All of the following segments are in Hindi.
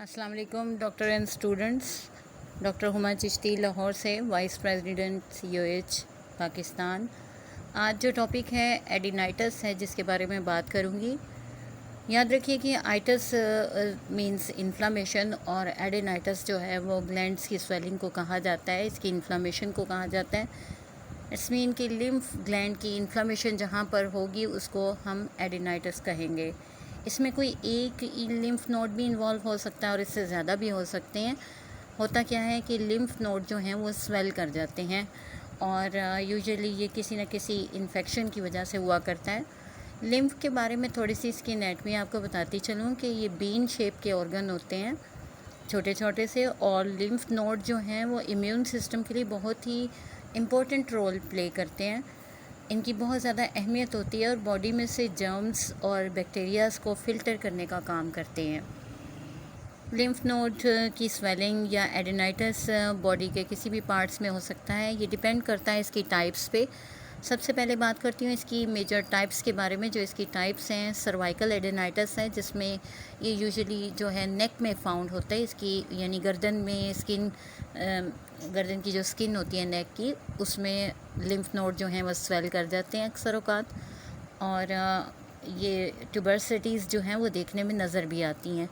अस्सलाम वालेकुम doctor and students. Doctor Huma Chishti Lahore से, वाइस प्रेसिडेंट COH पाकिस्तान। आज जो टॉपिक है एडिनाइटिस है, जिसके बारे में बात करूँगी। याद रखिए कि आइटिस मींस इन्फ्लामेशन और एडिनाइटिस जो है वो ग्लैंड्स की स्वेलिंग को कहा जाता है, इसकी इन्फ्लामेशन को कहा जाता है। इट्स मीन कि लिम्फ ग्लैंड की इन्फ्लामेशन जहाँ पर होगी उसको हम एडिनाइटिस कहेंगे। इसमें कोई एक लिम्फ नोड भी इन्वॉल्व हो सकता है और इससे ज़्यादा भी हो सकते हैं। होता क्या है कि लिम्फ नोड जो हैं वो स्वेल कर जाते हैं और यूजुअली ये किसी न किसी इन्फेक्शन की वजह से हुआ करता है। लिम्फ के बारे में थोड़ी सी इसकी एनाटमी आपको बताती चलूँ कि ये बीन शेप के ऑर्गन होते हैं, छोटे छोटे से, और लिम्फ नोड जो हैं वो इम्यून सिस्टम के लिए बहुत ही इम्पोर्टेंट रोल प्ले करते हैं। इनकी बहुत ज़्यादा अहमियत होती है और बॉडी में से जर्म्स और बैक्टीरियाज को फ़िल्टर करने का काम करते हैं। लिम्फ नोड की स्वेलिंग या एडिनाइटिस बॉडी के किसी भी पार्ट्स में हो सकता है। ये डिपेंड करता है इसकी टाइप्स पे। सबसे पहले बात करती हूँ इसकी मेजर टाइप्स के बारे में। जो इसकी टाइप्स हैं, सर्वाइकल एडिनाइटिस है, जिसमें ये यूजुअली जो है नेक में फाउंड होता है। इसकी यानी गर्दन में स्किन, गर्दन की जो स्किन होती है नेक की, उसमें लिम्फ नोड जो हैं वो स्वेल कर जाते हैं अक्सर औकात। और ये ट्यूबरसिटीज़ जो हैं वो देखने में नज़र भी आती हैं।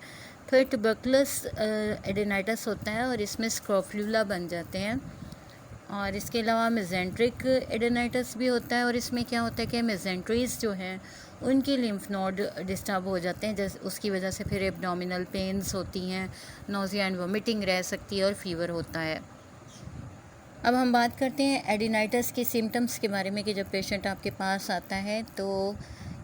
फिर ट्यूबरकुलस एडिनाइटिस होता है और इसमें स्क्रोफ्यूला बन जाते हैं। और इसके अलावा मेजेंट्रिक एडिनाइटिस भी होता है और इसमें क्या होता है कि मेजेंट्रीज जो हैं उनकी लिम्फ नोड डिस्टर्ब हो जाते हैं, जैसे उसकी वजह से फिर एब्डोमिनल पेन्स होती हैं, नोज़िया एंड वोमिटिंग रह सकती है और फीवर होता है। अब हम बात करते हैं एडिनाइटिस के सिम्टम्स के बारे में कि जब पेशेंट आपके पास आता है तो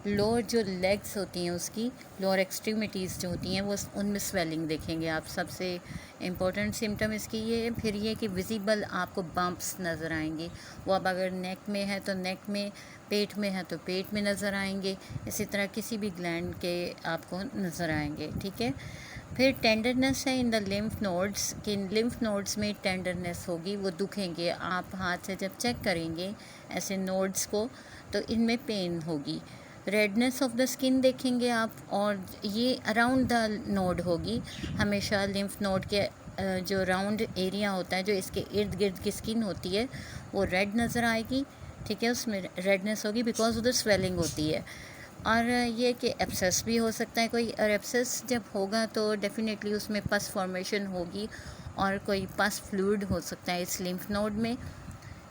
लोअर जो लेग्स होती हैं, उसकी लोअर एक्सट्रीमिटीज़ जो होती हैं वो उनमें स्वेलिंग देखेंगे आप। सबसे इम्पोर्टेंट सिम्टम इसकी ये है। फिर ये कि विजिबल आपको बम्प्स नज़र आएंगे। वो अब अगर नेक में है तो नेक में, पेट में है तो पेट में नज़र आएंगे। इसी तरह किसी भी ग्लैंड के आपको नज़र आएंगे, ठीक है। फिर टेंडरनेस है इन द लिम्फ नोड्स, कि लिम्फ नोड्स में टेंडरनेस होगी, वो दुखेंगे। आप हाथ से जब चेक करेंगे ऐसे नोड्स को तो इनमें पेन होगी। रेडनेस ऑफ द स्किन देखेंगे आप, और ये अराउंड द नोड होगी। हमेशा लिम्फ नोड के जो राउंड एरिया होता है, जो इसके इर्द गिर्द की स्किन होती है, वो रेड नज़र आएगी, ठीक है। उसमें रेडनेस होगी बिकॉज उधर स्वेलिंग होती है। और ये कि एब्सेस भी हो सकता है कोई, और एब्सेस जब होगा तो डेफिनेटली उसमें पस फॉर्मेशन होगी और कोई पस फ्लूइड हो सकता है इस लिम्फ नोड में।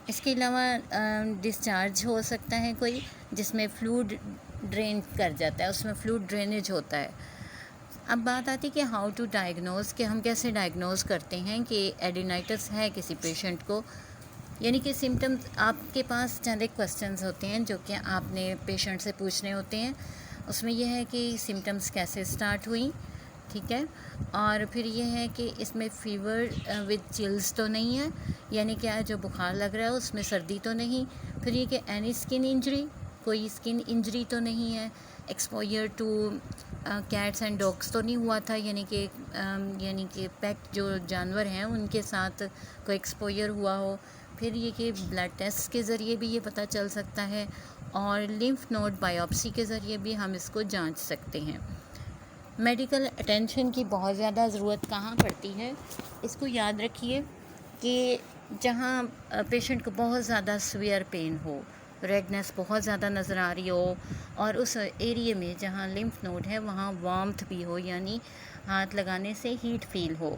इसके अलावा डिस्चार्ज हो सकता है कोई, जिसमें फ्लूइड ड्रेन कर जाता है, उसमें फ्लूइड ड्रेनेज होता है। अब बात आती है कि हाउ टू डायग्नोज, कि हम कैसे डायग्नोज करते हैं कि एडिनाइटिस है किसी पेशेंट को। यानी कि सिम्टम्स, आपके पास चंद एक क्वेश्चंस होते हैं जो कि आपने पेशेंट से पूछने होते हैं। उसमें यह है कि सिम्टम्स कैसे स्टार्ट हुई, ठीक है। और फिर ये है कि इसमें फ़ीवर विद चिल्स तो नहीं है, यानी क्या जो बुखार लग रहा है उसमें सर्दी तो नहीं। फिर ये कि एनी स्किन इंजरी, कोई स्किन इंजरी तो नहीं है। Exposure two cats and dogs तो नहीं हुआ था, यानी कि पेट जो जानवर हैं उनके साथ कोई एक्सपोजर हुआ हो। फिर ये कि ब्लड टेस्ट के ज़रिए भी ये पता चल सकता है, और लिम्फ नोड बायोप्सी के ज़रिए भी हम इसको जांच सकते हैं। मेडिकल अटेंशन की बहुत ज़्यादा ज़रूरत कहाँ पड़ती है, इसको याद रखिए कि जहाँ पेशेंट को बहुत ज़्यादा सीवियर पेन हो, रेडनेस बहुत ज़्यादा नज़र आ रही हो, और उस एरिया में जहाँ लिम्फ नोड है वहाँ वार्मथ भी हो, यानी हाथ लगाने से हीट फील हो,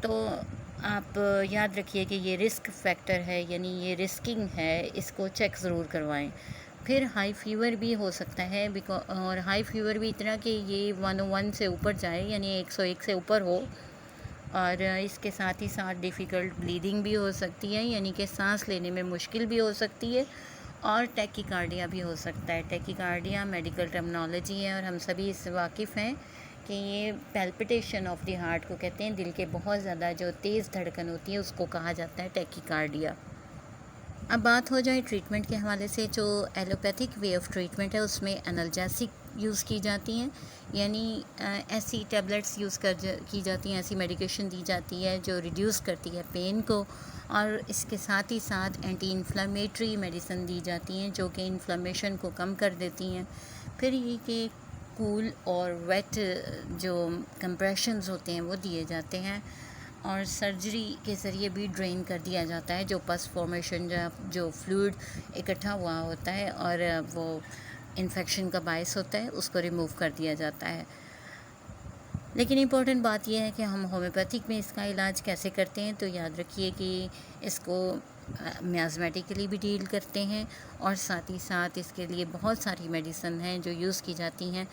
तो आप याद रखिए कि ये रिस्क फैक्टर है, यानी ये रिस्किंग है, इसको चेक ज़रूर करवाएं। फिर हाई फीवर भी हो सकता है, और हाई फीवर भी इतना कि ये 101 से ऊपर जाए, यानी 101 से ऊपर हो। और इसके साथ ही साथ डिफ़िकल्ट ब्लीडिंग भी हो सकती है, यानी कि सांस लेने में मुश्किल भी हो सकती है, और टैकीकार्डिया भी हो सकता है। टैकीकार्डिया मेडिकल टर्मिनोलॉजी है और हम सभी इससे वाकिफ़ हैं कि ये पैल्पिटेशन ऑफ द हार्ट को कहते हैं। दिल के बहुत ज़्यादा जो तेज़ धड़कन होती है उसको कहा जाता है टैकीकार्डिया। अब बात हो जाए ट्रीटमेंट के हवाले से, जो एलोपैथिक वे ऑफ ट्रीटमेंट है उसमें एनाल्जेसिक यूज़ की जाती हैं, यानी ऐसी टैबलेट्स की जाती हैं, ऐसी मेडिकेशन दी जाती है जो रिड्यूस करती है पेन को, और इसके साथ ही साथ एंटी इन्फ्लेमेटरी मेडिसिन दी जाती हैं जो कि इन्फ्लेमेशन को कम कर देती हैं। फिर ये कि कूल और वेट जो कंप्रेशंस होते हैं वो दिए जाते हैं, और सर्जरी के ज़रिए भी ड्रेन कर दिया जाता है जो पस फॉर्मेशन जो फ्लूइड इकट्ठा हुआ होता है और वो इन्फेक्शन का बायस होता है, उसको रिमूव कर दिया जाता है। लेकिन इम्पॉर्टेंट बात यह है कि हम होम्योपैथिक में इसका इलाज कैसे करते हैं, तो याद रखिए कि इसको मियाज़मेटिकली भी डील करते हैं, और साथ ही साथ इसके लिए बहुत सारी मेडिसिन हैं जो यूज़ की जाती हैं।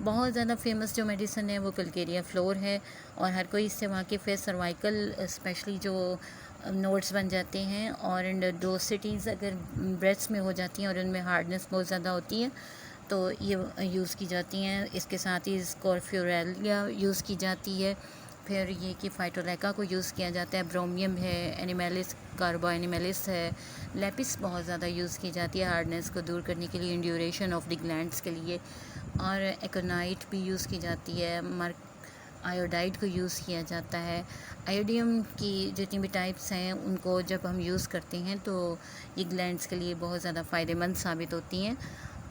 बहुत ज़्यादा फेमस जो मेडिसिन है वो कल्केरिया फ्लोर है, और हर कोई इससे वाकिफ़ है। सर्वाइकल स्पेशली जो नोड्स बन जाते हैं और डोसिटीज़ अगर ब्रेस्ट में हो जाती हैं और उनमें हार्डनेस बहुत ज़्यादा होती है तो ये यूज़ की जाती हैं। इसके साथ ही स्कॉर्फियोरेलिया यूज़ की जाती है। फिर ये कि फाइटोलैका को यूज़ किया जाता है, ब्रोमियम है, एनिमेलिस कार्बो एनिमेलिस है, लेपिस बहुत ज़्यादा यूज़ की जाती है हार्डनेस को दूर करने के लिए, इंड्यूरेशन ऑफ द ग्लैंड्स के लिए, और एकोनाइट भी यूज़ की जाती है, आयोडाइड को यूज़ किया जाता है। आयोडियम की जितनी भी टाइप्स हैं उनको जब हम यूज़ करते हैं तो ये ग्लैंड्स के लिए बहुत ज़्यादा फ़ायदेमंद साबित होती हैं।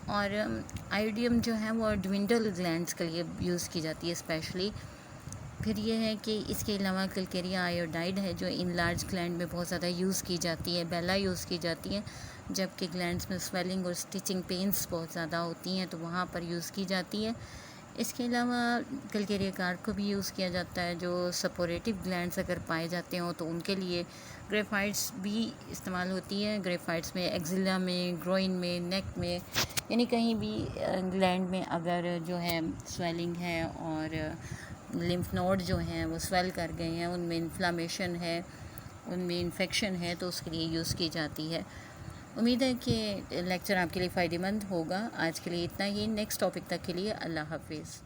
और आयोडियम जो है वो ड्विंडल ग्लैंड्स के लिए यूज़ की जाती है स्पेशली। फिर ये है कि इसके अलावा कल्केरिया आयोडाइड है जो इन लार्ज ग्लैंड में बहुत ज़्यादा यूज़ की जाती है, बेला यूज़ की जाती है, जबकि ग्लैंड्स में स्वेलिंग और स्टिचिंग पेन्स बहुत ज़्यादा होती हैं तो वहाँ पर यूज़ की जाती है। इसके अलावा कल्केरिया कार्ब को भी यूज़ किया जाता है जो सपोरेटिव ग्लैंड्स अगर पाए जाते हों तो उनके लिए। ग्रेफाइट्स भी इस्तेमाल होती है, ग्रेफाइट्स में एक्जिला में, ग्रोइन में, नेक में, यानी कहीं भी ग्लैंड में अगर जो है स्वेलिंग है और लिम्फ नोड जो हैं वो स्वेल कर गए हैं, उनमें इन्फ्लामेशन है, उनमें इन्फेक्शन है, तो उसके लिए यूज़ की जाती है। उम्मीद है कि लेक्चर आपके लिए फ़ायदेमंद होगा। आज के लिए इतना ही। नेक्स्ट टॉपिक तक के लिए अल्लाह हाफिज़।